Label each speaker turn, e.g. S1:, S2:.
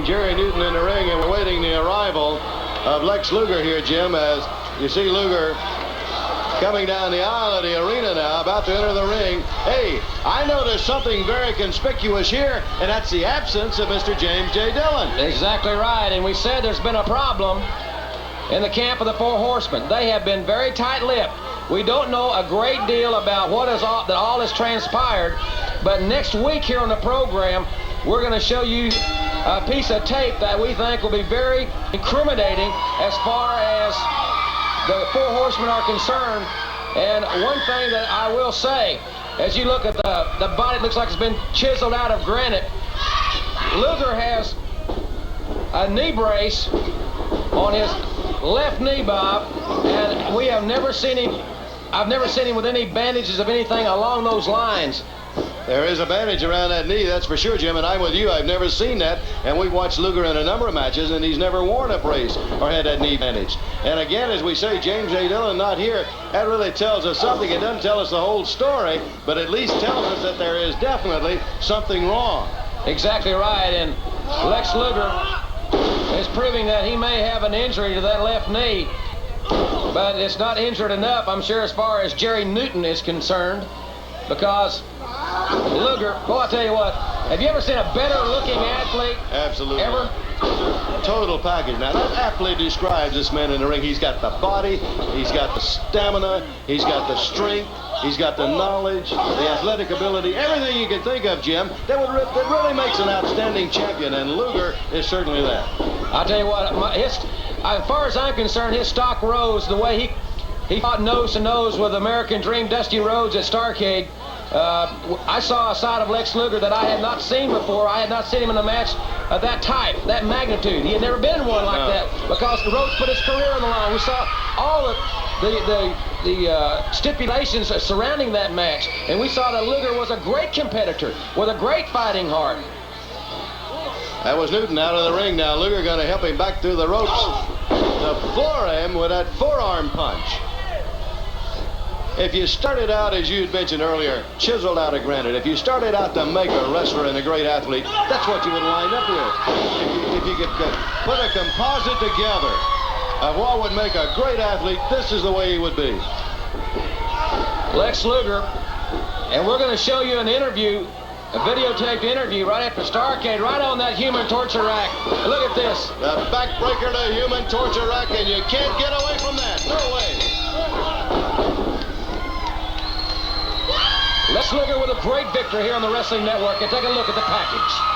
S1: Jerry Newton in the ring, and we're waiting the arrival of Lex Luger here, Jim, as you see Luger coming down the aisle of the arena now, about to enter the ring. Hey, I noticed something very conspicuous here, and that's the absence of Mr. James J. Dillon.
S2: Exactly right, and we said there's been a problem in the camp of the Four Horsemen. They have been very tight-lipped. We don't know a great deal about what is all has transpired, but next week here on the program, we're going to show you a piece of tape that we think will be very incriminating as far as the Four Horsemen are concerned. And one thing that I will say, as you look at the body, it looks like it's been chiseled out of granite. Luger has a knee brace on his left knee, Bob, and we have never seen him. I've never seen him with any bandages of anything along those lines.
S1: There is a bandage around that knee, that's for sure, Jim, and I'm with you. I've never seen that, and we've watched Luger in a number of matches, and he's never worn a brace or had that knee bandage. And again, as we say, James J. Dillon not here. That really tells us something. It doesn't tell us the whole story, but at least tells us that there is definitely something wrong.
S2: Exactly right, and Lex Luger is proving that he may have an injury to that left knee, but it's not injured enough, I'm sure, as far as Jerry Newton is concerned, because Luger, well, I'll tell you what, have you ever seen a better looking athlete?
S1: Absolutely.
S2: Ever?
S1: Total package. Now, that aptly describes this man in the ring. He's got the body, he's got the stamina, he's got the strength, he's got the knowledge, the athletic ability, everything you can think of, Jim, that really makes an outstanding champion, and Luger is certainly that.
S2: I'll tell you what, as far as I'm concerned, his stock rose the way he fought nose to nose with American Dream Dusty Rhodes at Starrcade. I saw a side of Lex Luger that I had not seen before. I had not seen him in a match of that type, that magnitude. He had never been in one like that, because Rhodes put his career on the line. We saw all of the stipulations surrounding that match, and we saw that Luger was a great competitor with a great fighting heart.
S1: That was Newton out of the ring now. Luger going to help him back through the ropes to floor him with that forearm punch. If you started out, as you had mentioned earlier, chiseled out of granite, if you started out to make a wrestler and a great athlete, that's what you would line up with. If you could put a composite together of what would make a great athlete, this is the way he would be.
S2: Lex Luger, and we're going to show you an interview, a videotaped interview right after Starrcade, right on that human torture rack. Look at this.
S1: The backbreaker to human torture rack, and you can't get away from that. No way.
S2: Lex Luger with a great victory here on the Wrestling Network, and take a look at the package.